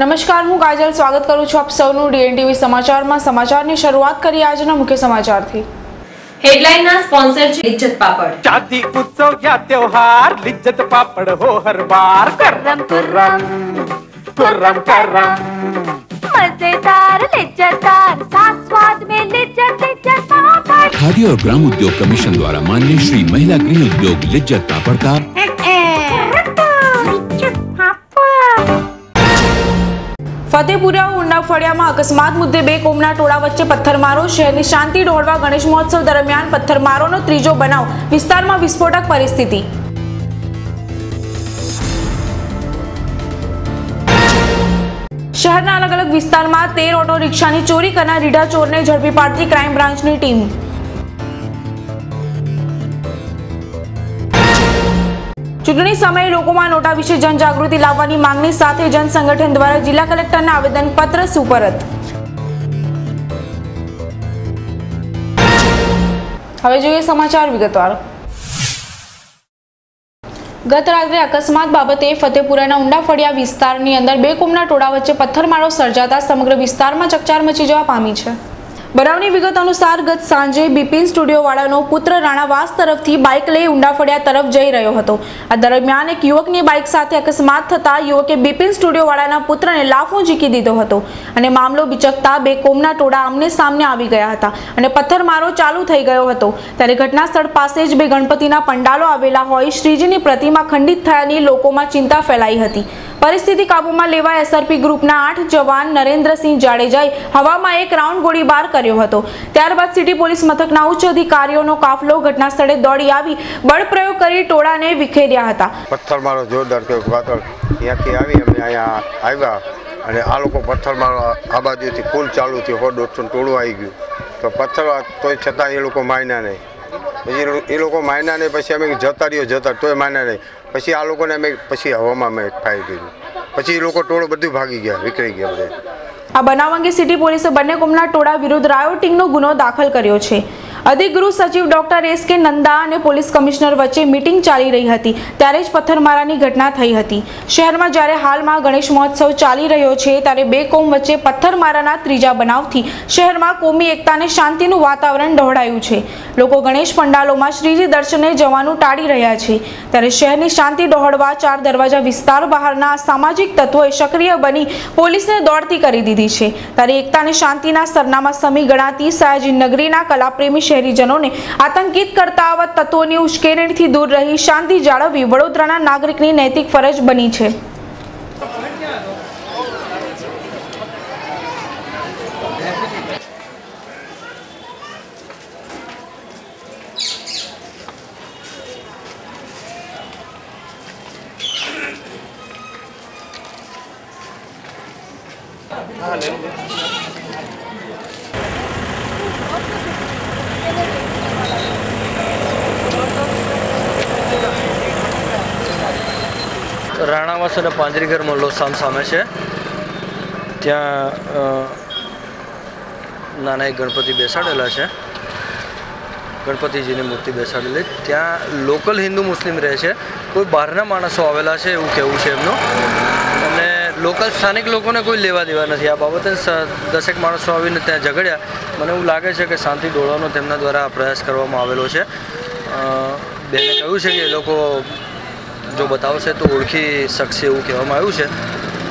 નમસ્કાર, હું કાજલ સ્વાગત કરું છું આપ સૌનું ડીએનટીવી સમાચારમાં। સમાચારની શરૂઆત કરીએ આજના મુખ્ય સમાચારથી। हेडलाइन स्पॉन्सर लिज्जत पापड़। शादी उत्सव या त्योहार लिज्जत पापड़ हो हर बार। कर्रम कर्रम कुर्रम करम मजेदार लिज्जतदार साथ स्वाद में लिज्जत लिज्जत पापड़। खादी और ग्राम उद्योग कमीशन द्वारा मान्य श्री महिला गृह उद्योग लिज्जत पापड़ का फतेहपुरा उंडाफळिया में अकस्मात मुद्दे बे कोमना टोळा वच्चे पत्थरमारो। शहरनी शांति डोहळवा गणेश महोत्सव दरमियान पत्थरमारोनो त्रीजो बनाव। विस्तारमां विस्फोटक परिस्थिति। शहरना अलग अलग विस्तारमां 13 ऑटो रिक्शानी चोरी करनार રીઢા ચોરને ઝડપી પાડતી ક્રાઇમ બ્રાન્ચની ટીમ। ચૂંટણી સમયે લોકોમાં નોટા વિશે જનજાગૃતિ લાવવાની માંગણી સાથે જન સંગઠન દ્વારા જિલ્લા કલેક્ટરને આવેદનપત્ર સુપરત। હવે જોઈએ સમાચાર વિગતવાર। ગત રાત્રે અકસ્માત બાબતે ફતેપુરાના ઉંડાફળિયા વિસ્તારની અંદર બે કોમના ટોળા વચ્ચે પથ્થરમારો સર્જાતા સમગ્ર વિસ્તારમાં ચકચાર મચી જવા પામી છે। બનાવની વિગત અનુસાર ગત સાંજે બિપિન સ્ટુડિયો વાળાનો પુત્ર રાણાવાસ તરફથી બાઇક લઈ ઉંડાફળિયા તરફ જઈ રહ્યો હતો। આ દરમિયાન એક યુવકની બાઇક સાથે અકસ્માત થતા યુવકે બિપિન સ્ટુડિયો વાળાના પુત્રને લાફો ઝીકી દીધો હતો અને મામલો બિચકતા બે કોમના ટોળા આમને સામને આવી ગયા હતા અને પથ્થરમારો ચાલુ થઈ ગયો હતો। ત્યારે ઘટના સ્થળ પાસે જ બે ગણપતિના પંડાલો આવેલા હોય શ્રીજીની પ્રતિમા ખંડિત થયાની લોકોમાં ચિંતા ફેલાઈ હતી। પરિસ્થિતિ કાબૂમાં લેવા એસઆરપી ગ્રુપના 8 જવાન નરેન્દ્રસિંહ જાડેજાએ હવામાં એક રાઉન્ડ ગોળીબાર કર્યો હતો। ત્યારબાદ સિટી પોલીસ મથકના ઉચ્ચ અધિકારીઓનો કાફલો ઘટના સ્થળે દોડી આવી બળ પ્રયોગ કરી ટોળાને વિખેર્યા હતા। પથ્થરમારો જોરદાર કે વાતળ ત્યાંથી આવી અમે અહીંયા આવ્યા અને આ લોકો પથ્થરમારો આ બાજુથી ફૂલ ચાલુ થયું 100-150 ટોળું આવી ગયું તો પથ્થર તોય છતાં એ લોકો માન્યા નહીં। પછી એ લોકો માન્યા નહીં પછી અમે જતા તોય માન્યા નહીં પછી આ લોકોને અમે પછી હવામાં અમે ફાયર કર્યું પછી એ લોકો ટોળો બધું ભાગી ગયા વિખરાઈ ગયા બધા। આ બનાવ અંગે સિટી પોલીસે બંને કોમના ટોળા વિરુદ્ધ રાયોટિંગનો ગુનો દાખલ કર્યો છે। અધિક ગૃહ સચિવ ડોક્ટર એસ.કે. નંદા અને પોલીસ કમિશનર વચ્ચે મીટિંગ ચાલી રહી હતી ત્યારે જ પથ્થરમારાની ઘટના થઈ હતી। શહેરમાં જ્યારે હાલમાં ગણેશ મહોત્સવ ચાલી રહ્યો છે ત્યારે બે કોમ વચ્ચે પથ્થરમારાના ત્રીજા બનાવથી શહેરમાં કોમી એકતા અને શાંતિનું વાતાવરણ ડહોળાયું છે। લોકો ગણેશ પંડાલોમાં શ્રીજી દર્શને જવાનું ટાળી રહ્યા છે ત્યારે શહેરની શાંતિ ડહોળવા 4 દરવાજા વિસ્તાર બહારના સામાજિક તત્વોએ સક્રિય બની પોલીસને દોડતી કરી દીધી છે। ત્યારે એકતા અને શાંતિના સરનામા સમી ગણાતી સયાજી નગરીના કલાપ્રેમી શહેરીજનોને આતંકિત કરતા આવા તત્વોની ઉશ્કેરણીથી દૂર રહી શાંતિ જાળવવી વડોદરાના નાગરિકની નૈતિક ફરજ બની છે। રાણાવાસ અને પાંજરીઘર મોહલ્લો સામે છે ત્યાં નાના એક ગણપતિ બેસાડેલા છે ગણપતિજીની મૂર્તિ બેસાડેલી ત્યાં લોકલ હિન્દુ મુસ્લિમ રહે છે કોઈ બહારના માણસો આવેલા છે એવું કહેવું છે એમનું અને લોકલ સ્થાનિક લોકોને કોઈ લેવા દેવા નથી। આ બાબતે 10 માણસો આવીને ત્યાં ઝઘડ્યા। મને એવું લાગે છે કે શાંતિ ડોળવાનો તેમના દ્વારા પ્રયાસ કરવામાં આવેલો છે। બેને કહ્યું છે કે એ લોકો જો બતાવશે તો ઓળખી શકશે એવું કહેવામાં આવ્યું છે।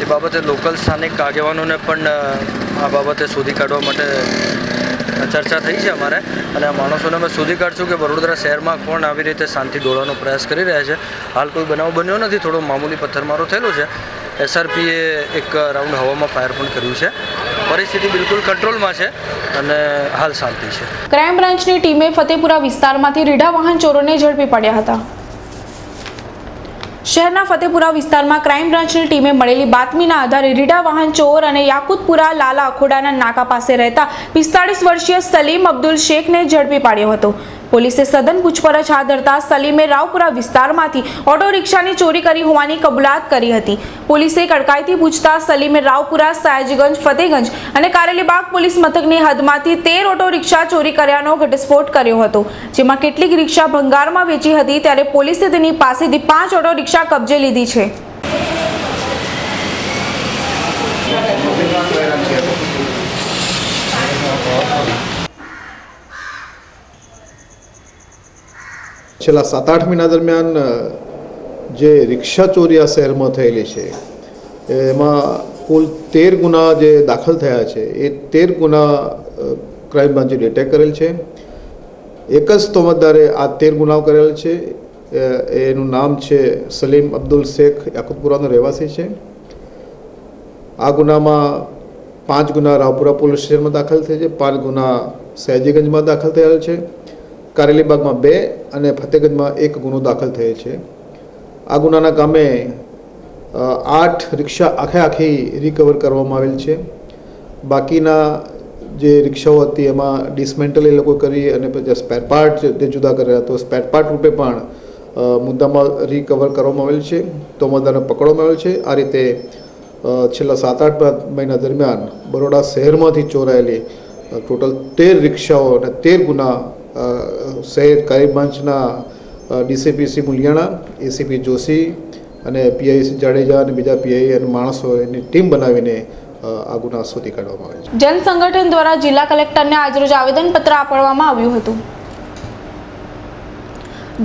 એ બાબતે લોકલ સ્થાનિક આગેવાનોને પણ આ બાબતે શોધી કાઢવા માટે ચર્ચા થઈ છે અમારે અને આ માણસોને અમે શોધી કાઢશું કે વડોદરા શહેરમાં કોણ આવી રીતે શાંતિ ડોળવાનો પ્રયાસ કરી રહ્યા છે। હાલ કોઈ બનાવ બન્યો નથી, થોડો મામૂલી પથ્થરમારો થયેલો છે। એસઆરપીએ એક રાઉન્ડ હવામાં ફાયર પણ કર્યું છે। પરિસ્થિતિ બિલકુલ કંટ્રોલમાં છે અને હાલ શાંતિ છે। ક્રાઇમ બ્રાન્ચની ટીમે ફતેપુરા વિસ્તારમાંથી રીઢા વાહન ચોરોને ઝડપી પડ્યા હતા। શહેરના ફતેપુરા વિસ્તારમાં ક્રાઇમ બ્રાન્ચની ટીમે મળેલી બાતમીના આધારે રીઢા વાહન ચોર અને યાકુતપુરા લાલા અખોડાના નાકા પાસે રહેતા 45 વર્ષીય સલીમ અબ્દુલ શેખને ઝડપી પાડ્યો હતો। પોલીસે સઘન પૂછપરછ હાથ ધરતા સલીમે રાવપુરા વિસ્તારમાંથી ઓટો રિક્ષાની ચોરી કરી હોવાની કબૂલાત કરી હતી। પોલીસે કડકાઈથી પૂછતા સલીમે રાવપુરા, સયાજીગંજ, ફતેગંજ અને કારેલીબાગ પોલીસ મથકની હદમાંથી 13 ઓટો રિક્ષા ચોરી કર્યાનો ઘટસ્ફોટ કર્યો હતો, જેમાં કેટલીક રિક્ષા ભંગારમાં વેચી હતી। ત્યારે પોલીસે તેની પાસેથી 5 ઓટો રિક્ષા કબજે લીધી છે। છેલ્લા 7-8 મહિના દરમિયાન જે રિક્ષા ચોરી આ શહેરમાં થયેલી છે એમાં કુલ 13 ગુના જે દાખલ થયા છે એ 13 ગુના ક્રાઇમ બ્રાન્ચે ડિટેક્ટ કરેલ છે. એક જ તોમતદારે આ 13 ગુનાઓ કરેલ છે. એનું નામ છે સલીમ અબ્દુલ શેખ, યાકુતપુરાનો રહેવાસી છે. આ ગુનામાં 5 ગુના રાવપુરા પોલીસ સ્ટેશનમાં દાખલ થયા છે, 5 ગુના સયાજીગંજમાં દાખલ થયેલ છે, કારેલીબાગમાં 2 અને ફતેગંજમાં 1 ગુનો દાખલ થયો છે. આ ગુનાના કામે 8 રિક્ષા આખી રિકવર કરવામાં આવેલ છે. બાકીના જે રિક્ષાઓ હતી એમાં ડિસમેન્ટલ એ લોકો કરી અને પછી સ્પેર પાર્ટ જે જુદા કર્યા તો સ્પેર પાર્ટ રૂપે પણ મુદ્દામાં રિકવર કરવામાં આવેલ છે. તોમતદારને પકડવામાં આવેલ છે. આ રીતે છેલ્લા 7-8 મહિના દરમિયાન બરોડા શહેરમાંથી ચોરાયેલી ટોટલ 13 રિક્ષાઓ અને 13 ગુના શહેર ક્રાઇમ બ્રાન્ચના ડીસીપી મુલિયાણા, એસીપી જોશી અને પીઆઈ જાડેજા અને બીજા પીઆઈ અને માણસો એની ટીમ બનાવીને આ ગુના શોધી કાઢવામાં આવે છે. જન સંગઠન દ્વારા જિલ્લા કલેક્ટરને આજરોજ આવેદનપત્ર આપવામાં આવ્યું હતું.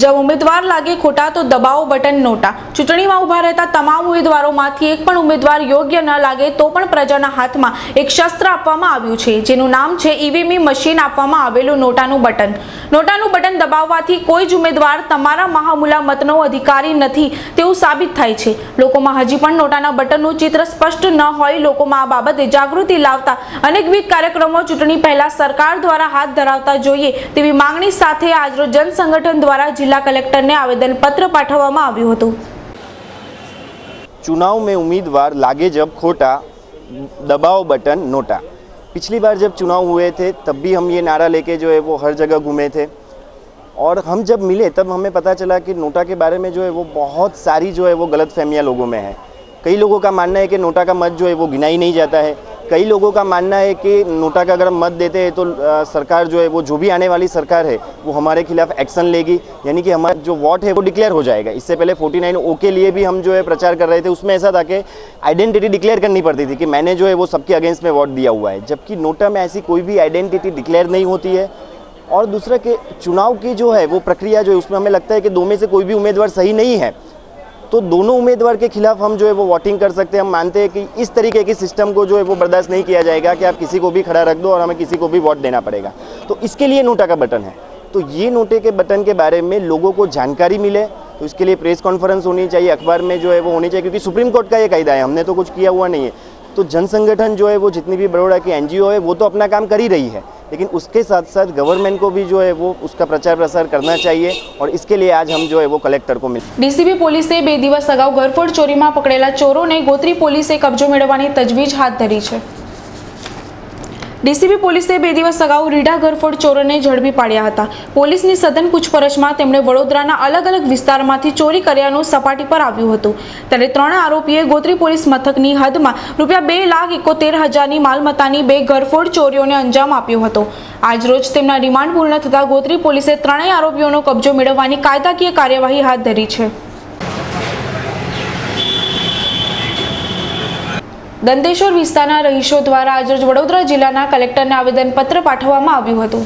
जब उम्मीदवार लागे खोटा तो दबाओ बटन नोटा. चूंटणी में उभा रहता तमाम उम्मीदवारोमांथी एक पण उम्मीदवार योग्य न लागे तो पण प्रजाना हाथमां एक शस्त्र आपवामां आव्युं छे, जेनुं नाम छे ईवीएम मशीन आपवामां आवेલું नोटाનું बटन. नोटाનું बटन दबाववाथी कोई ज उम्मीदवार तमारा महामूला मतनो अधिकारी નથી તેવું સાબિત થાય છે. લોકોમાં હજી પણ નોટાના બટનનું ચિત્ર સ્પષ્ટ ન હોય. લોકોમાં આ બાબતે જાગૃતિ લાવતા અનેકવિધ કાર્યક્રમો ચૂંટણી પહેલા સરકાર દ્વારા હાથ ધરાવતા જોઈએ તેવી માંગણી સાથે આજરોજ જન સંગઠન દ્વારા जिला कलेक्टर ने आवेदन पत्र पाठववामां आव्युं हतुं. चुनाव में उम्मीदवार लागे जब खोटा दबाओ बटन नोटा. पिछली बार जब चुनाव हुए थे तब भी हम ये नारा लेके जो है वो हर जगह घूमे थे और हम जब मिले तब हमें पता चला कि नोटा के बारे में जो है वो बहुत सारी जो है वो गलतफहमियां लोगों में है. कई लोगों का मानना है कि नोटा का मत जो है वो गिना ही नहीं जाता है. कई लोगों का मानना है कि नोटा का अगर हम मत देते हैं तो सरकार जो है वो जो भी आने वाली सरकार है वो हमारे खिलाफ एक्शन लेगी, यानी कि हमारा जो वोट है वो डिक्लेयर हो जाएगा. इससे पहले 49O के लिए भी हम जो है प्रचार कर रहे थे. उसमें ऐसा था कि आइडेंटिटी डिक्लेयर करनी पड़ती थी कि मैंने जो है वो सबके अगेंस्ट में वोट दिया हुआ है, जबकि नोटा में ऐसी कोई भी आइडेंटिटी डिक्लेयर नहीं होती है. और दूसरा कि चुनाव की जो है वो प्रक्रिया जो है उसमें हमें लगता है कि 2 में से कोई भी उम्मीदवार सही नहीं है तो दोनों उम्मीदवार के खिलाफ हम जो है वो वोटिंग कर सकते हैं. हम मानते हैं कि इस तरीके के सिस्टम को जो है वो बर्दाश्त नहीं किया जाएगा कि आप किसी को भी खड़ा रख दो और हमें किसी को भी वोट देना पड़ेगा. तो इसके लिए नोटा का बटन है. तो ये नोटे के बटन के बारे में लोगों को जानकारी मिले तो इसके लिए प्रेस कॉन्फ्रेंस होनी चाहिए, अखबार में जो है वो होनी चाहिए, क्योंकि सुप्रीम कोर्ट का ये कायदा है, हमने तो कुछ किया हुआ नहीं है. तो जन संगठन जो है वो जितनी भी बड़ौदा की NGO है वो तो अपना काम कर ही रही है, लेकिन उसके साथ साथ गवर्नमेंट को भी जो है वो उसका प्रचार प्रसार करना चाहिए और इसके लिए आज हम जो है वो कलेक्टर को मिले. ડીસીબી પોલીસે 2 દિવસ અગાઉ ઘરફોડ ચોરીમાં પકડેલા ચોરોને ગોત્રી પોલીસે કબજો મેળવવાની તજવીજ હાથ ધરી છે. ડીસીબી પોલીસે 2 દિવસ અગાઉ રીઢા ઘરફોડ ચોરોને ઝડપી પાડ્યા હતા. પોલીસની સઘન પૂછપરછમાં તેમણે વડોદરાના અલગ અલગ વિસ્તારમાંથી ચોરી કર્યાનું સપાટી પર આવ્યું હતું. ત્યારે 3 આરોપીએ ગોત્રી પોલીસ મથકની હદમાં ₹2,71,000ની માલમત્તાની 2 ઘરફોડ ચોરીઓને અંજામ આપ્યો હતો. આજરોજ તેમના રિમાન્ડ પૂર્ણ થતા ગોત્રી પોલીસે 3 આરોપીઓનો કબજો મેળવવાની કાયદાકીય કાર્યવાહી હાથ ધરી છે. દંતેશ્વર વિસ્તારના રહીશો દ્વારા આજરોજ વડોદરા જિલ્લાના કલેક્ટરને આવેદનપત્ર પાઠવવામાં આવ્યું હતું.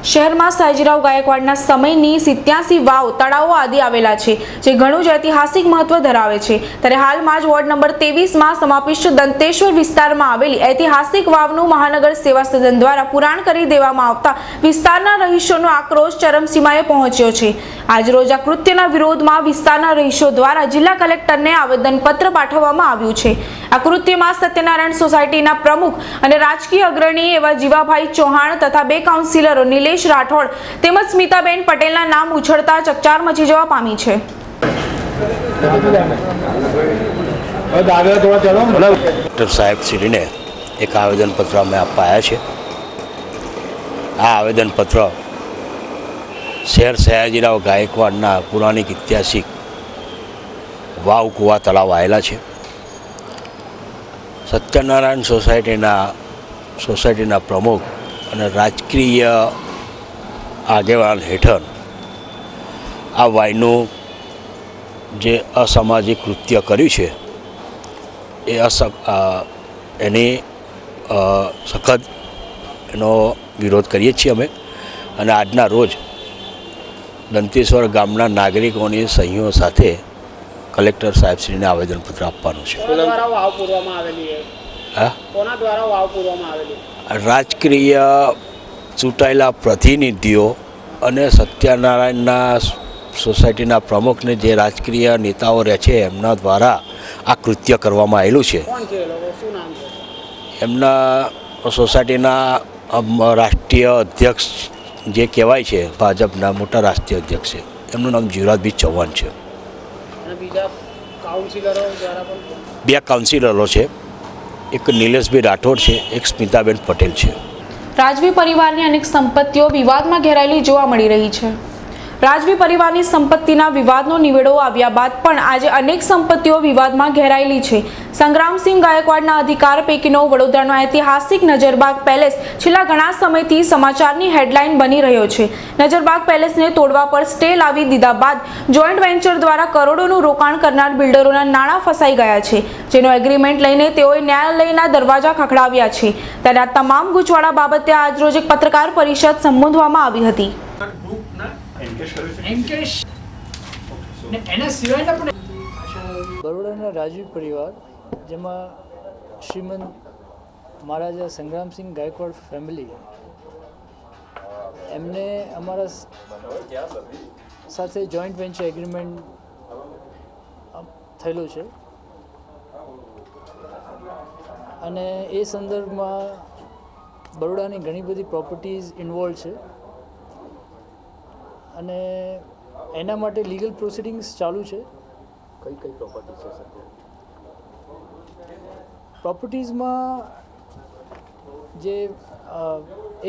શહેરમાં સયાજીરાવ ગાયકવાડના સમયની 87 વાવ તળાવો આદિ આવેલા છે જે ઘણું જ ઐતિહાસિક મહત્વ ધરાવે છે. ત્યારે હાલમાં જ વોર્ડ નંબર 23માં સમાવિષ્ટ દંતેશ્વર વિસ્તારમાં આવેલી ઐતિહાસિક વાવનું મહાનગર સેવા સદન દ્વારા પુરાણ કરી દેવામાં આવતા વિસ્તારના રહીશોનો આક્રોશ ચરમસીમાએ પહોંચ્યો છે. આજરોજ આ કૃત્યના વિરોધમાં વિસ્તારના રહીશો દ્વારા જિલ્લા કલેક્ટરને આવેદનપત્ર પાઠવવામાં આવ્યું છે. આ કૃત્યમાં સત્યનારાયણ સોસાયટીના પ્રમુખ અને રાજકીય અગ્રણી એવા જીવાભાઈ ચૌહાણ તથા 2 કાઉન્સિલરો નિલેશ રાઠોડ તેમજ સ્મિતાબેન પટેલના નામ ઉછળતા ચકચાર મચી જવા પામી છે. डॉक्टर साहेब श्री ने एक आवेदन पत्र અમે આપવા આવ્યા છે. આ આવેદન પત્ર શહેર સયાજીરાવ ગાયકવાડના પુરાણિક ઐતિહાસિક વાવ કુવા તળાવ આવેલા છે. સત્યનારાયણ સોસાયટીના પ્રમુખ અને રાજકીય આગેવાન હેઠળ આ વાયનું જે અસામાજિક કૃત્ય કર્યું છે એની સખત એનો વિરોધ કરીએ છીએ અમે. અને આજના રોજ દંતેશ્વર ગામના નાગરિકોની સહીઓ સાથે કલેક્ટર સાહેબશ્રીને આવેદનપત્ર આપવાનું છે. રાજકીય ચૂંટાયેલા પ્રતિનિધિઓ અને સત્યનારાયણના સોસાયટીના પ્રમુખને જે રાજકીય નેતાઓ રહે છે એમના દ્વારા આ કૃત્ય કરવામાં આવેલું છે. એમના સોસાયટીના રાષ્ટ્રીય અધ્યક્ષ જે કહેવાય છે, ભાજપના મોટા રાષ્ટ્રીય અધ્યક્ષ છે, એમનું નામ જીવરાજભાઈ ચૌહાણ છે. બે કાઉન્સિલરો છે, એક નિલેશભાઈ રાઠોડ છે, એક સ્મિતાબેન પટેલ છે. રાજવી પરિવારની અનેક સંપત્તિઓ વિવાદમાં ઘેરાયેલી જોવા મળી રહી છે. રાજવી પરિવારની સંપત્તિના વિવાદનો નિવેડો આવ્યા બાદ પણ આજે અનેક સંપત્તિઓ વિવાદમાં ઘેરાયેલી છે. સંગ્રામસિંહ ગાયકવાડના અધિકાર પૈકીનો વડોદરાનો ઐતિહાસિક નજરબાગ પેલેસ છેલ્લા ઘણા સમયથી સમાચારની હેડલાઇન બની રહ્યો છે. નજરબાગ પેલેસને તોડવા પર સ્ટે લાવી દીધા બાદ જોઈન્ટ વેન્ચર દ્વારા કરોડોનું રોકાણ કરનાર બિલ્ડરોના નાણાં ફસાઈ ગયા છે, જેનો એગ્રીમેન્ટ લઈને તેઓએ ન્યાયાલયના દરવાજા ખખડાવ્યા છે. ત્યારે આ તમામ ગૂંચવાડા બાબતે આજરોજ એક પત્રકાર પરિષદ સંબોધવામાં આવી હતી. બરોડાના રાજવી પરિવાર, જેમાં શ્રીમંત મહારાજા સંગ્રામસિંહ ગાયકવાડ ફેમિલી, એમને અમારા સાથે જોઈન્ટ વેન્ચર એગ્રીમેન્ટ થયેલું છે અને એ સંદર્ભમાં બરોડાની ઘણી બધી પ્રોપર્ટીઝ ઇન્વોલ્વ છે અને એના માટે લીગલ પ્રોસિડિંગ્સ ચાલુ છે. કઈ કઈ પ્રોપર્ટીઝ છે સર? પ્રોપર્ટીઝમાં જે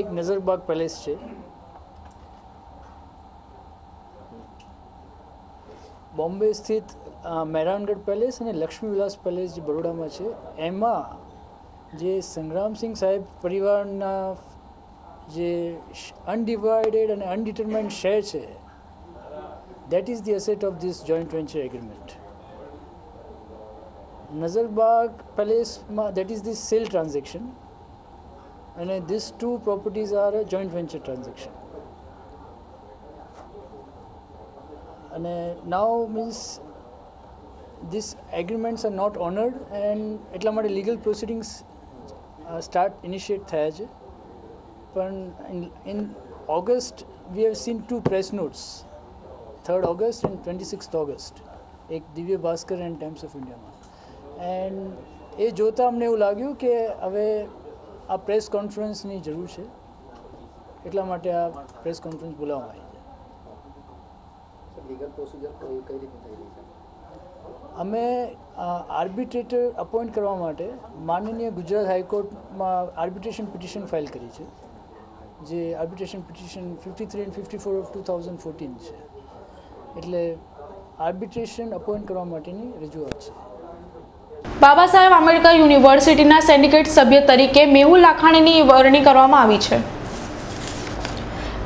એક નજરબાગ પેલેસ છે, બોમ્બે સ્થિત મહેરાનગઢ પેલેસ અને લક્ષ્મી વિલાસ પેલેસ જે બરોડામાં છે, એમાં જે સંગ્રામસિંહ સાહેબ પરિવારના જે અનડિવાઇડેડ અને અનડિટરમાઇન્ડ શેર છે, that is the asset of this joint venture agreement. Nazarbagh Palace, that is the sale transaction, and these two properties are a joint venture transaction. And now means these agreements are not honored, and એટલા માટે legal proceedings initiate થયા છે. પણ in August we have seen two press notes, 3rd August and 26th August, એક Divya Bhaskar and times of ઇન્ડિયામાં, and એ જોતાં અમને એવું લાગ્યું કે હવે આ પ્રેસ કોન્ફરન્સની જરૂર છે, એટલા માટે આ પ્રેસ કોન્ફરન્સ બોલાવવામાં આવી છે. લીગલ પ્રોસિજર કઈ રીતે થઈ રહી છે? અમે આર્બિટ્રેટર અપોઇન્ટ કરવા માટે માનનીય ગુજરાત હાઈકોર્ટમાં આર્બિટ્રેશન પિટિશન ફાઇલ કરી છે, જે આર્બિટ્રેશન પિટિશન 53 and 54 of 2014 છે. એટલે આર્બિટ્રેશન અપોઇન્ટ કરવા માટેની રજૂઆત છે. બાબા સાહેબ આંબેડકર યુનિવર્સિટીના સિન્ડિકેટ સભ્ય તરીકે મેહુલ લાખાણીની વરણી કરવામાં આવી છે.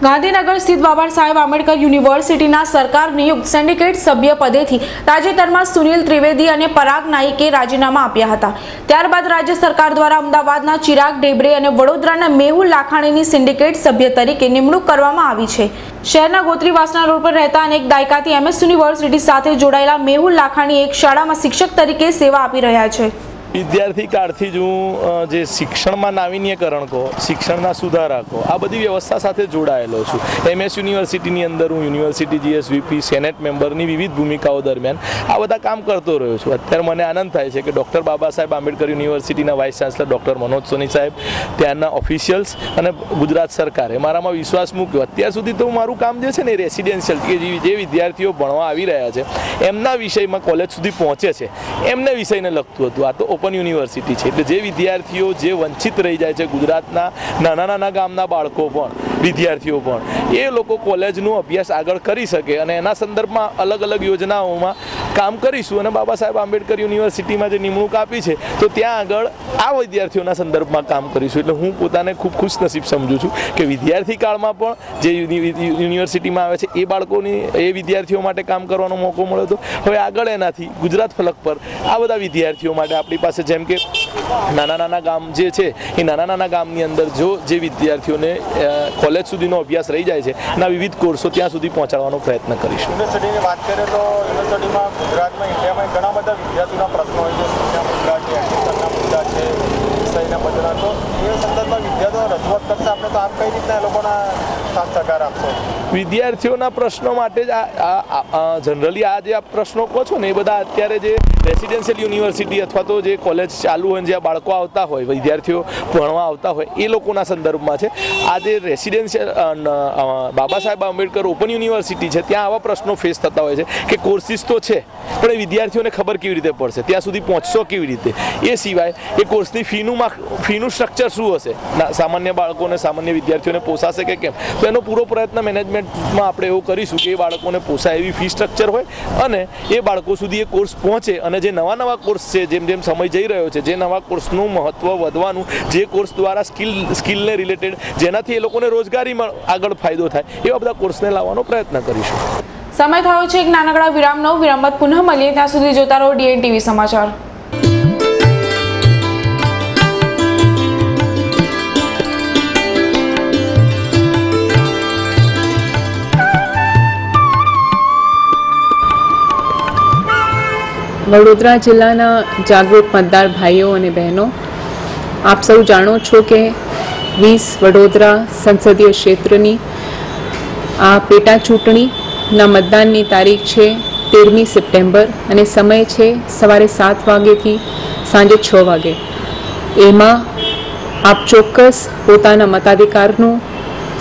ગાંધીનગર સ્થિત બાબા સાહેબ આંબેડકર યુનિવર્સિટીના સરકાર નિયુક્ત સિન્ડિકેટ સભ્ય પદેથી તાજેતરમાં સુનિલ ત્રિવેદી અને પરાગ નાઈકે રાજીનામા આપ્યા હતા. ત્યારબાદ રાજ્ય સરકાર દ્વારા અમદાવાદના ચિરાગ ઢેબરે અને વડોદરાના મેહુલ લાખાણીની સિન્ડિકેટ સભ્ય તરીકે નિમણૂક કરવામાં આવી છે. શહેરના ગોત્રીવાસના રોડ પર રહેતા અનેક દાયકાથી MS યુનિવર્સિટી સાથે જોડાયેલા મેહુલ લાખાણી એક શાળામાં શિક્ષક તરીકે સેવા આપી રહ્યા છે. વિદ્યાર્થી કાળથી જ હું જે શિક્ષણમાં નાવીન્યકરણ કહો, શિક્ષણના સુધારા કહો, આ બધી વ્યવસ્થા સાથે જોડાયેલો છું. MS યુનિવર્સિટીની અંદર હું યુનિવર્સિટી GSVP સેનેટ મેમ્બરની વિવિધ ભૂમિકાઓ દરમિયાન આ બધા કામ કરતો રહ્યો છું. અત્યારે મને આનંદ થાય છે કે ડૉક્ટર બાબા સાહેબ આંબેડકર યુનિવર્સિટીના વાઇસ ચાન્સલર ડૉક્ટર મનોજ સોની સાહેબ, ત્યાંના ઓફિશિયલ્સ અને ગુજરાત સરકારે મારામાં વિશ્વાસ મૂક્યો. અત્યાર સુધી તો મારું કામ જે છે ને એ રેસિડેન્શિયલ, કે જે વિદ્યાર્થીઓ ભણવા આવી રહ્યા છે એમના વિષયમાં કોલેજ સુધી પહોંચે છે એમને વિષયને લગતું હતું. આ તો ઓપન યુનિવર્સિટી છે, એટલે જે વિદ્યાર્થીઓ જે વંચિત રહી જાય છે, ગુજરાતના નાના નાના ગામના બાળકો પણ, વિદ્યાર્થીઓ પણ, એ લોકો કોલેજનો અભ્યાસ આગળ કરી શકે અને એના સંદર્ભમાં અલગ અલગ યોજનાઓમાં કામ કરીશું. અને બાબા સાહેબ આંબેડકર યુનિવર્સિટીમાં જે નિમણૂક આપી છે તો ત્યાં આગળ આ વિદ્યાર્થીઓના સંદર્ભમાં કામ કરીશું. એટલે હું પોતાને ખૂબ ખુશનસીબ સમજું છું કે વિદ્યાર્થી કાળમાં પણ જે યુનિવર્સિટીમાં આવે છે એ બાળકોની, એ વિદ્યાર્થીઓ માટે કામ કરવાનો મોકો મળ્યો હતો. હવે આગળ એનાથી ગુજરાત ફલક પર આ બધા વિદ્યાર્થીઓ માટે આપણી પાસે, જેમ કે નાના નાના ગામ જે છે એ નાના નાના ગામની અંદર જો જે વિદ્યાર્થીઓને કોલેજ કોલેજ સુધીનો અભ્યાસ રહી જાય છે અને વિવિધ કોર્સો ત્યાં સુધી પહોંચાડવાનો પ્રયત્ન કરીશું. યુનિવર્સિટીની વાત કરીએ તો યુનિવર્સિટીમાં ગુજરાતમાં ઇન્ડિયામાં ઘણા બધા વિદ્યાર્થીઓના પ્રશ્નો હોય છે, શિક્ષણ મુદ્દા છે, એડમિશનના મુદ્દા છે, વિષયના બદલા. તો એ સંદર્ભમાં વિદ્યાર્થીઓ રજૂઆત કરશે આપણે, તો આપ કઈ રીતના એ લોકોના સાથ સહકાર આપશો? વિદ્યાર્થીઓના પ્રશ્નો માટે જ જનરલી આ જે આપ પ્રશ્નો કહો છો ને એ બધા અત્યારે જે રેસિડેન્શિયલ યુનિવર્સિટી અથવા તો જે કોલેજ ચાલુ હોય જ્યાં બાળકો આવતા હોય, વિદ્યાર્થીઓ ભણવા આવતા હોય એ લોકોના સંદર્ભમાં છે. આ જે residential Baba Saheb Ambedkar open university છે ત્યાં આવા પ્રશ્નો ફેસ થતા હોય છે કે કોર્સિસ તો છે પણ એ વિદ્યાર્થીઓને ખબર કેવી રીતે પડશે, ત્યાં સુધી પહોંચશો કેવી રીતે. એ સિવાય એ કોર્સની ફીનું સ્ટ્રક્ચર શું હશે, સામાન્ય બાળકોને સામાન્ય વિદ્યાર્થીઓને પોસાશે કે કેમ. તો એનો પૂરો પ્રયત્ન મેનેજમેન્ટમાં આપણે એવું કરીશું કે એ બાળકોને પોસાય એવી ફી સ્ટ્રક્ચર હોય અને એ બાળકો સુધી એ કોર્સ પહોંચે. અને જે નવા કોર્સ છે, જેમ જેમ સમય જઈ રહ્યો છે, જે નવા કોર્સનું મહત્ત્વ વધવાનું, જે કોર્સ દ્વારા સ્કિલને રિલેટેડ જેનાથી એ લોકોને રોજગારીમાં આગળ ફાયદો થાય એવા બધા કોર્સને લાવવાનો પ્રયત્ન કરીશું. સમય થયો છે એક નાનકડા વિરામનો. વિરામ બાદ પુનઃ મળીએ, ત્યાં સુધી જોતા રહો DNTV સમાચાર. વડોદરા જિલ્લાના જાગૃત મતદાર ભાઈઓ અને બહેનો, આપ સૌ જાણો છો કે 20 વડોદરા સંસદીય ક્ષેત્રની આ પેટા ચૂંટણીના મતદાનની તારીખ છે 13મી સપ્ટેમ્બર અને સમય છે સવારે 7 વાગ્યાથી સાંજે 6 વાગે. એમાં આપ ચોક્કસ પોતાના મતાધિકારનું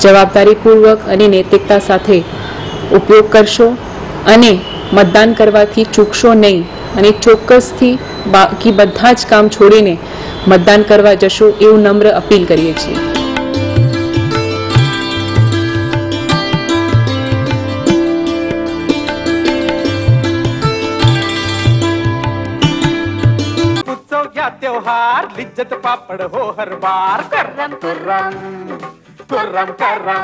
જવાબદારીપૂર્વક અને નૈતિકતા સાથે ઉપયોગ કરશો અને મતદાન કરવાથી ચૂકશો નહીં અને ચોક્કસથી બાકી બધા જ કામ છોડીને મતદાન કરવા જશો એવું નમ્ર અપીલ કરીએ છીએ. उत्सव या त्योहार लिज्जत पापड़ हो हर बार. कुर्रम कुर्रम कुर्रम करम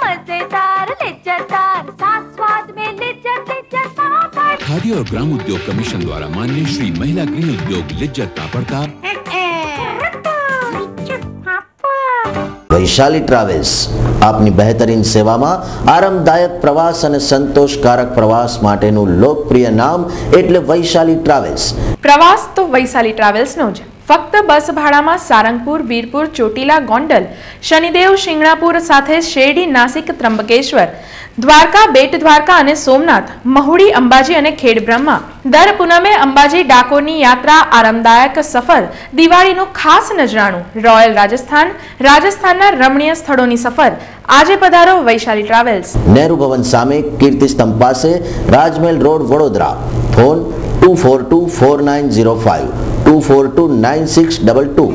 मजेदार लिज्जतदार साथ स्वाद में लिज्जत लिज्जत पापड़. खादी और ग्राम उद्योग कमीशन द्वारा माननीय श्री महिला गृह उद्योग लिज्जत पापड़ का वैशाली ट्रैवल्स આપની બહેતરીન સેવામાં આરામદાયક પ્રવાસ અને સંતોષકારક પ્રવાસ માટેનું લોકપ્રિય નામ એટલે વૈશાલી ટ્રાવેલ્સ. પ્રવાસ તો વૈશાલી ટ્રાવેલ્સનો જ. ફક્ત બસ ભાડામાં સારંગપુર, વીરપુર, ચોટીલા, ગોંડલ, શનિદેવ, શિંગણાપુર સાથે શેરડી, નાસિક, ત્રંબકેશ્વર, દ્વારકા, બેટ દ્વારકા અને સોમનાથ, મહુડી, અંબાજી અને ખેડબ્રહ્મા. દર પૂનમે અંબાજી ડાકોરની યાત્રા, આરામદાયક સફર, દિવાળીનું ખાસ નજરાણું, રોયલ રાજસ્થાન, રાજસ્થાનના રમણીય સ્થળોની સફર. આજે પધારો વૈશાલી ટ્રાવેલ્સ. નેહરુ ભવન સામે, કીર્તિ સ્તંભ પાસે, રાજમહેલ રોડ, વડોદરા. ફોન 24249052 242962.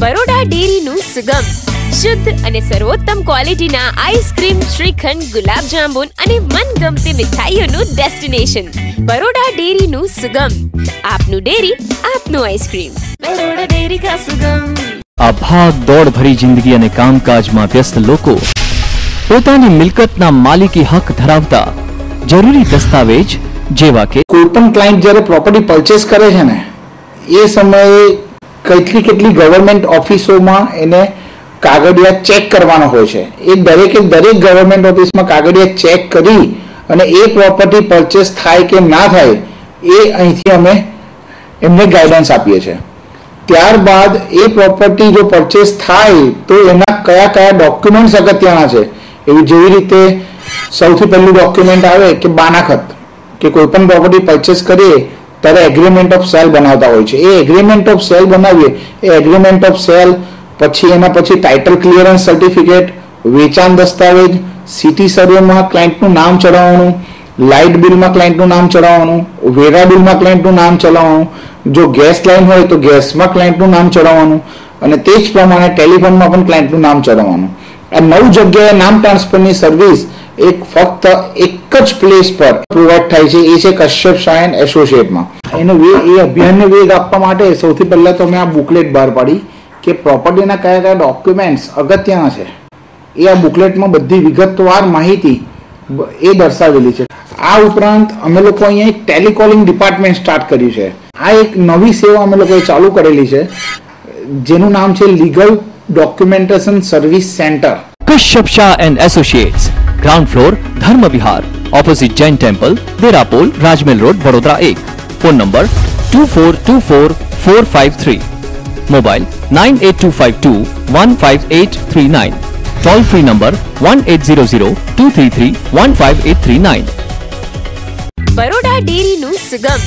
બરોડા ડેરીનું સુગમ, શુદ્ધ અને સર્વોત્તમ ક્વોલિટીના આઈસ્ક્રીમ, શ્રીખંડ, ગુલાબ જાંબુન અને મનગમતી મીઠાઈઓનું ડેસ્ટિનેશન. બરોડા ડેરીનું સુગમ, આપનું ડેરી, આપનું આઈસ્ક્રીમ. બરોડા ડેરી કા સુગમ. આ ભાગ દોડ ભરી જિંદગી અને કામકાજમાં વ્યસ્ત લોકો પોતાની મિલકતના માલિકી હક ધરાવતા જરૂરી દસ્તાવેજ જેવા કે કોઈ પણ ક્લાયન્ટ જ્યારે પ્રોપર્ટી પરચેસ કરે છે ને એ સમયે કેટલી ગવર્મેન્ટ ઓફિસોમાં એને કાગળિયા ચેક કરવાનો હોય છે. એ દરેક ગવર્મેન્ટ ઓફિસમાં કાગળિયા ચેક કરી અને એ પ્રોપર્ટી પરચેસ થાય કે ના થાય એ અહીંથી અમે એમને ગાઈડન્સ આપીએ છીએ. ત્યારબાદ એ પ્રોપર્ટી જો પરચેસ થાય તો એના કયા ડોક્યુમેન્ટ્સ અગત્યના છે, એવી જેવી રીતે સૌથી પહેલું ડોક્યુમેન્ટ આવે કે બાનાખત, કે કોઈ પણ પ્રોપર્ટી પરચેસ કરીએ ત્યારે એગ્રીમેન્ટ ઓફ સેલ બનાવતા હોય છે. એ એગ્રીમેન્ટ ઓફ સેલ બનાવીએ, એ એગ્રીમેન્ટ ઓફ સેલ પછી એના પછી ટાઇટલ ક્લિયરન્સ સર્ટિફિકેટ, વેચાણ દસ્તાવેજ, સિટી સર્વેમાં ક્લાયન્ટનું નામ ચડાવવાનું, લાઇટ બિલમાં ક્લાયન્ટનું નામ ચડાવવાનું, વેરા બિલમાં ક્લાયન્ટનું નામ ચડાવવાનું, જો ગેસ લાઇન હોય તો ગેસમાં ક્લાયન્ટનું નામ ચડાવવાનું અને તે જ પ્રમાણે ટેલિફોનમાં પણ ક્લાયન્ટનું નામ ચડાવવાનું. આ 9 જગ્યાએ નામ ટ્રાન્સફરની સર્વિસ ફક્ત એક જ પ્લેસ પર પ્રોવાઈડ થાય છે, એ છે કશ્યપ સાયન એસોસિએટમાં. એ અભિયાનને વેગ આપવા માટે સૌથી પહેલા તો મેં આ બુકલેટ બહાર પાડી કે પ્રોપર્ટીના કયા ડોક્યુમેન્ટ્સ અગત્યના છે. એ આ બુકલેટમાં બધી વિગતવાર માહિતી એ દર્શાવેલી છે. આ ઉપરાંત અમે લોકો અહીંયા એક ટેલિકોલિંગ ડિપાર્ટમેન્ટ સ્ટાર્ટ કર્યું છે. આ એક નવી સેવા અમે લોકોએ ચાલુ કરેલી છે જેનું નામ છે legal documentation service centre. Kashyap Shah and Associates, ground floor, Dharma Vihar, opposite Jain Temple, Derapol, Rajmel Road, Vadodara 1. Phone number 24244553. Mobile 98252 15839. Toll free number 1800-233-15839. Baroda ડેરીનું સુગમ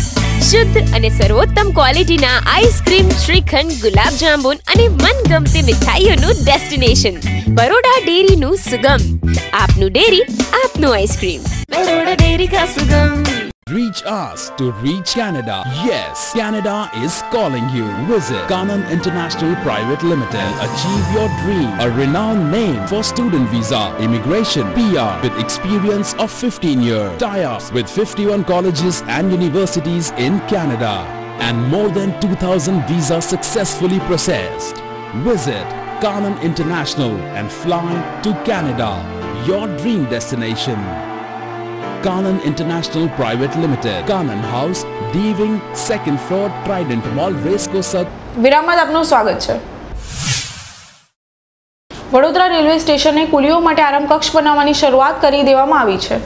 શુદ્ધ અને સર્વોત્તમ ક્વોલિટીના આઈસ્ક્રીમ, શ્રીખંડ, ગુલાબ જાંબુન અને મનગમતી મીઠાઈઓનું ડેસ્ટિનેશન. બરોડા ડેરીનું સુગમ, આપનું ડેરી, આપનું આઈસ્ક્રીમ. બરોડા ડેરી કા સુગમ. Reach us to reach Canada. Yes, Canada is calling you. Visit Kanan International Private Limited. Achieve your dream. A renowned name for student visa, immigration, PR with experience of 15 years. Tie-ups with 51 colleges and universities in Canada. And more than 2,000 visas successfully processed. Visit Kanan International and fly to Canada. Your dream destination. Kanan International Private Limited, Kanan House, Deeving, 2nd floor, Trident Mall, Racecourse. વિરામમાં આપનું સ્વાગત છે. Vadodara railway સ્ટેશને કુલીઓ માટે આરામ કક્ષ બનાવવાની શરૂઆત કરી દેવામાં આવી છે.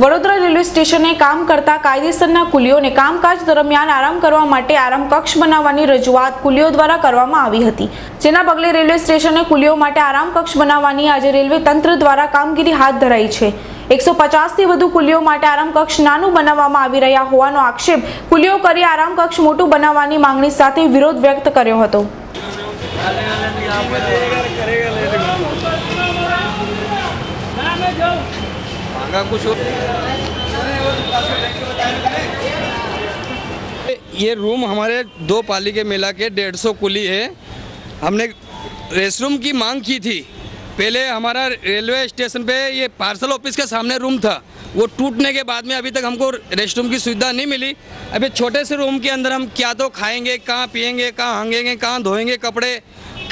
વડોદરા રેલવે સ્ટેશને કામ કરતા કાયદેસરના કુલીઓને કામકાજ દરમિયાન આરામ કરવા માટે આરામ કક્ષ બનાવવાની રજૂઆત કુલીઓ દ્વારા કરવામાં આવી હતી, જેના પગલે રેલવે સ્ટેશને કુલીઓ માટે આરામ કક્ષ બનાવવાની આજે રેલવે તંત્ર દ્વારા કામગીરી હાથ ધરાઈ છે. 150 થી વધુ કુલીઓ માટે આરામ કક્ષ નાનું બનાવવામાં આવી રહ્યા હોવાનો આક્ષેપ કુલીઓ કરી આરામ કક્ષ મોટું બનાવવાની માંગણી સાથે વિરોધ વ્યક્ત કર્યો હતો. ये रूम हमारे 2 पाली के मिला के 150 कुली है. हमने रेस्टरूम की मांग की थी. पहले हमारा रेलवे स्टेशन पे ये पार्सल ऑफिस के सामने रूम था, वो टूटने के बाद में अभी तक हमको रेस्टरूम की सुविधा नहीं मिली. अभी छोटे से रूम के अंदर हम क्या तो खाएंगे, कहाँ पिएंगे, कहाँ हंगेंगे, कहाँ धोएंगे कपड़े,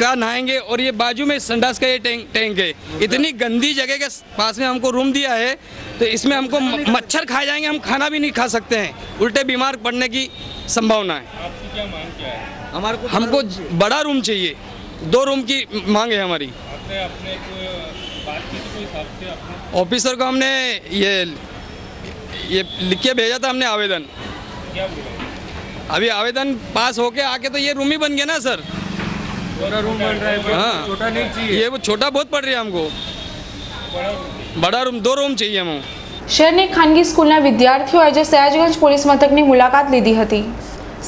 कहाँ नहाएंगे. और ये बाजू में संडास का ये टैंक है. इतनी गंदी जगह के पास में हमको रूम दिया है, तो इसमें हमको मच्छर खा जाएंगे, हम खाना भी नहीं खा सकते हैं, उल्टे बीमार पड़ने की संभावना है. आपकी क्या मांग क्या है? हमको बड़ा रूम चाहिए. 2 रूम की मांग है हमारी. आपने कोई बात की थी कोई साहब से? ऑफिसर को हमने ये लिख के भेजा था हमने आवेदन. क्या बोला? अभी आवेदन पास होके आके तो ये रूम ही बन गया ना सर. बड़ा रूम बन रहा है. हाँ, छोटा नहीं चाहिए. ये वो छोटा बहुत पड़ रहा है हमको. बड़ा रूम 2 रूम चाहिए हमको. શહેરની ખાનગી સ્કૂલના વિદ્યાર્થીઓ આજે સયાજગંજ પોલીસ મથકની મુલાકાત લીધી હતી.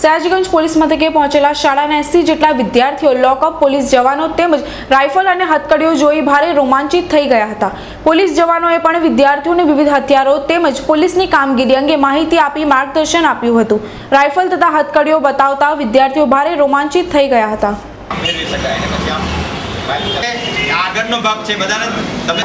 સયાજગંજ પોલીસ મથકે પહોંચેલા શાળાના 80 જેટલા વિદ્યાર્થીઓ લોકઅપ પોલીસ જવાનો તેમજ રાઇફલ અને હથકડીઓ જોઈ ભારે રોમાંચિત થઈ ગયા હતા. પોલીસ જવાનોએ પણ વિદ્યાર્થીઓને વિવિધ હથિયારો તેમજ પોલીસની કામગીરી અંગે માહિતી આપી માર્ગદર્શન આપ્યું હતું. રાઇફલ તથા હથકડીઓ બતાવતા વિદ્યાર્થીઓ ભારે રોમાંચિત થઈ ગયા હતા. આગળનો ભાગ છે બધાને તમે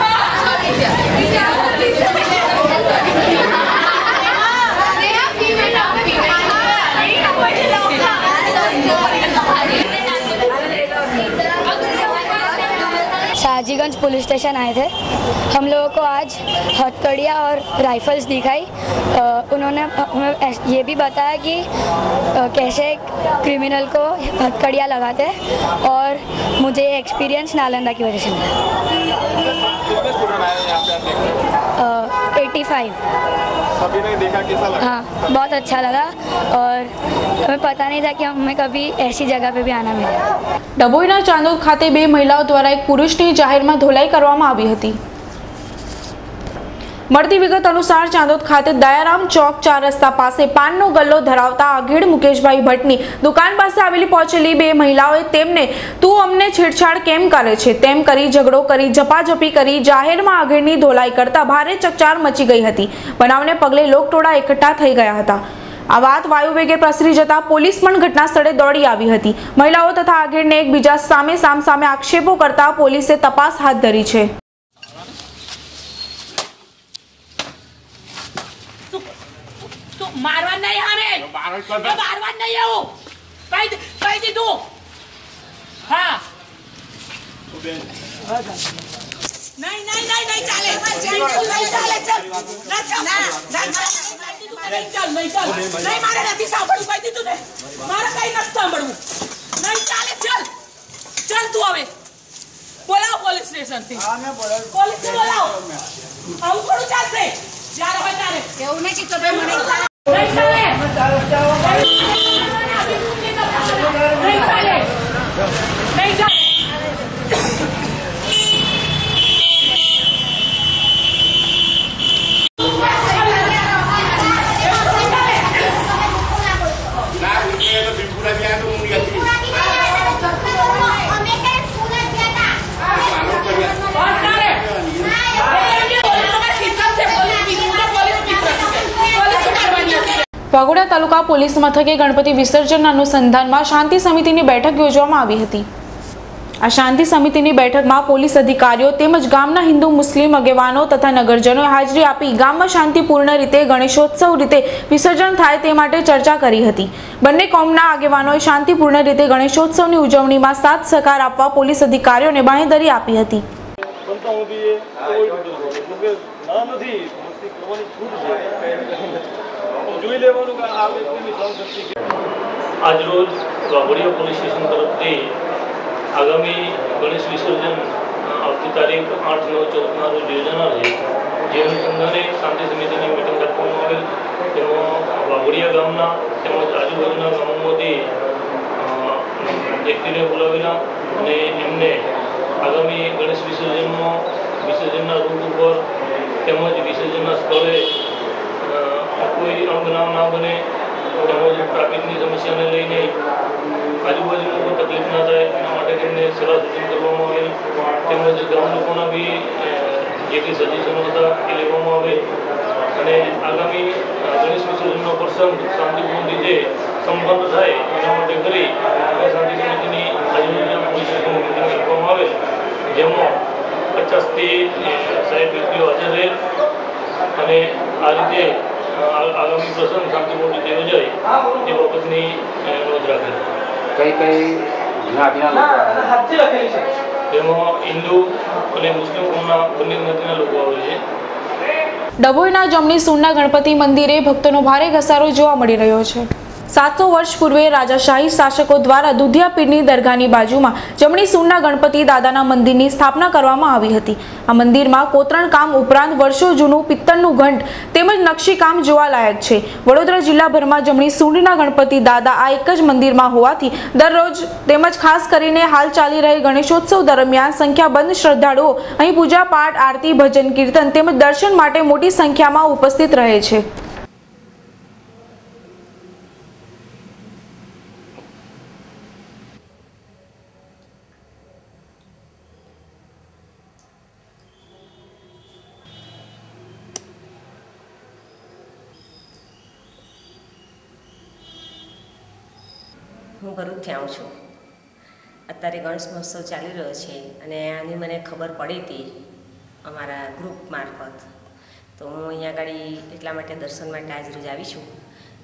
शाहजीगंज पुलिस स्टेशन आए थे. हम लोगों को आज हथकड़ियाँ और राइफल्स दिखाई. उन्होंने हमें ये भी बताया कि कैसे क्रिमिनल को हथकड़ियाँ लगाते हैं, और मुझे ये एक्सपीरियंस नालंदा की वजह से मिला. 85. सभी ने देखा कैसा लगा? हाँ, बहुत अच्छा लगा, और हमें पता नहीं था कि हमें कभी ऐसी जगह पे भी आना मिले. ડભોઈના ચાંદોદ ખાતે 2 મહિલાઓ દ્વારા એક પુરુષની જાહેરમાં ધોલાઈ કરવામાં આવી હતી. મળતી વિગત અનુસાર ચાંદોદ ખાતે દયારામ ચોક 4 રસ્તા પાસે પાનનો ગલ્લો ધરાવતા આઘેડ મુકેશભાઈ ભટ્ટની દુકાન પાસે આવેલી પહોંચેલી 2 મહિલાઓએ તેમને તું અમને છેડછાડ કેમ કરે છે તેમ કરી ઝઘડો કરી ઝપાઝપી કરી જાહેરમાં આઘેડની ધોલાઈ કરતા ભારે ચકચાર મચી ગઈ હતી. બનાવને પગલે લોકટોળા એકઠા થઈ ગયા હતા. આ વાત વાયુવેગે પ્રસરી જતા પોલીસ પણ ઘટના સ્થળે દોડી આવી હતી. મહિલાઓ તથા આઘેડને એકબીજા સામે સામસામે આક્ષેપો કરતા પોલીસે તપાસ હાથ ધરી છે. મારવા નહીં આવે, મારવા નહીં આવું કઈ દીધું. હા નહીં નહીં નહીં નહીં ચાલે, નહીં ચાલે. ચાલ નહીં ચાલ, નહીં મારે નથી સાંભળવું. કઈ દીધું ને મારે કઈ નથી સાંભળવું. નહીં ચાલે. ચાલ ચાલતું હવે બોલાવો પોલીસ સ્ટેશન થી પોલીસ ને બોલાવો આવું થોડું ચાલશે જ્યારે હોય ત્યારે એવું નહીં કે તમે મને નહીં ચાલે નહીં ચાલે વાઘોડિયા તાલુકા પોલીસ મથકે ગણપતિ વિસર્જનના અનુસંધાનમાં શાંતિ સમિતિની બેઠક યોજવામાં આવી હતી। આ શાંતિ સમિતિની બેઠકમાં પોલીસ અધિકારીઓ તેમજ ગામના હિન્દુ મુસ્લિમ આગેવાનો તથા નગરજનોએ હાજરી આપી ગામમાં શાંતિપૂર્ણ રીતે ગણેશોત્સવ રીતે વિસર્જન થાય તે માટે ચર્ચા કરી હતી। બંને કોમના આગેવાનોએ શાંતિપૂર્ણ રીતે ગણેશોત્સવની ઉજવણીમાં સાથ સહકાર આપવા પોલીસ અધિકારીઓને બાંહેધરી આપી હતી। આજરોજ વાઘોડિયા પોલીસ સ્ટેશન તરફથી આગામી ગણેશ વિસર્જન આવતી તારીખ 8-9-14ના રોજ યોજાનાર છે, જે અનુસંધાને શાંતિ સમિતિની મિટિંગ રાખવામાં આવેલ। તેમાં વાઘોડિયા ગામના તેમજ આજુબાજુના ગામોમાંથી વ્યક્તિને બોલાવેલા અને એમને આગામી ગણેશ વિસર્જનના રૂટ ઉપર તેમજ વિસર્જનના સ્થળે કોઈ અણબનાવ ના બને તેમજ ટ્રાફિકની સમસ્યાને લઈને આજુબાજુમાં કોઈ તકલીફ ના થાય એના માટે તેમને સલાહ સૂચન કરવામાં આવેલ। તેમજ ગામ લોકોના બી જે કંઈ સજેશનો હતા એ લેવામાં આવેલ અને આગામી ગણેશ વિસર્જનનો પ્રસંગ શાંતિપૂર્ણ રીતે સંપન્ન થાય એના માટે કરી શાંતિ સમિતિની આજુબાજુના પોલીસ સ્ટેશનની મિટિંગ રાખવામાં આવેલ, જેમાં 50થી 60 વ્યક્તિઓ હાજર રહેલ અને આ રીતે આગામી પ્રસંગ શાંતિપૂર્ણ રીતે યોજાય તે બાબતની નોંધ રાખેલ। કઈ જ્ઞાતિના તેમાં હિન્દુ અને મુસ્લિમ કોમના બંને જ્ઞાતિના લોકો આવે છે। ડભોઈના જમણી સૂરના ગણપતિ મંદિરે ભક્તોનો ભારે ઘસારો જોવા મળી રહ્યો છે। 700 વર્ષ પૂર્વે રાજાશાહી શાસકો દ્વારા દુધિયા પીરની દરગાહની બાજુમાં જમણી સૂરના ગણપતિ દાદાના મંદિરની સ્થાપના કરવામાં આવી હતી। આ મંદિરમાં કોતરણ કામ ઉપરાંત વર્ષો જૂનું પિત્તળનું ઘંટ તેમજ નકશી કામ જોવાલાયક છે। વડોદરા જિલ્લાભરમાં જમણી સૂંઢના ગણપતિ દાદા આ એક જ મંદિરમાં હોવાથી દરરોજ તેમજ ખાસ કરીને હાલ ચાલી રહેલ ગણેશોત્સવ દરમિયાન સંખ્યાબંધ શ્રદ્ધાળુઓ અહીં પૂજા પાઠ આરતી ભજન કીર્તન તેમજ દર્શન માટે મોટી સંખ્યામાં ઉપસ્થિત રહે છે। હું ભરૂચથી આવું છું। અત્યારે ગણેશ મહોત્સવ ચાલી રહ્યો છે અને આની મને ખબર પડી હતી અમારા ગ્રુપ મારફત, તો હું અહીંયા આગળ એટલા માટે દર્શન માટે આજ રોજ આવી છું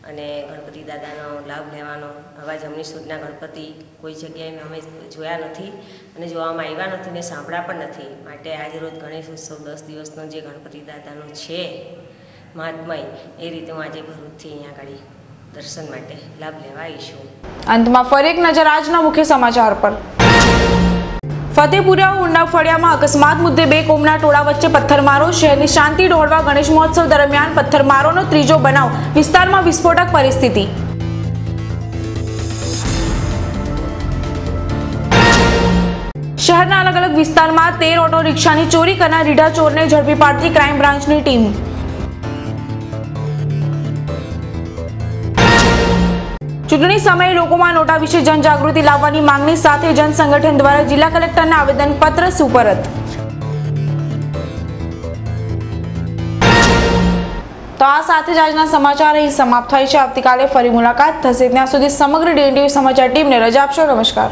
અને ગણપતિ દાદાનો લાભ લેવાનો। આવા જમણી સૂંઢના ગણપતિ કોઈ જગ્યાએ અમે જોયા નથી અને જોવામાં આવ્યા નથી ને સાંભળ્યા પણ નથી, માટે આજ રોજ ગણેશ ઉત્સવ 10 દિવસનો જે ગણપતિ દાદાનો છે મહાત્મય, એ રીતે હું આજે ભરૂચથી અહીંયા આગળ દર્શન માટે લાભ લેવા આવી છું। અંતમાં ફરી એક નજર આજના મુખ્ય સમાચાર પર। ફતેપુરા ઉંડા ફળિયામાં અકસ્માત મુદ્દે બે કોમના ટોળા વચ્ચે પથ્થરમારો। શહેરની શાંતિ ડોળવા ગણેશ મહોત્સવ દરમિયાન પથ્થરમારોનો ત્રીજો બનાવ। વિસ્તારમાં વિસ્ફોટક પરિસ્થિતિ। શહેરના અલગ અલગ વિસ્તારમાં 13 ઓટો રિક્ષાની ચોરી કરનાર રીઢા ચોરને ઝડપી પાડતી ક્રાઇમ બ્રાન્ચની ટીમ। ચૂંટણી સમયે લોકોમાં નોટા વિશે જનજાગૃતિ લાવવાની માંગણી સાથે જન સંગઠન દ્વારા જિલ્લા કલેક્ટરને આવેદનપત્ર સુપરત। તો આ સાથે જ આજના સમાચાર અહીં સમાપ્ત થાય છે। આવતીકાલે ફરી મુલાકાત થશે, ત્યાં સુધી સમગ્ર DNTV સમાચાર ટીમને રજા આપશો। નમસ્કાર।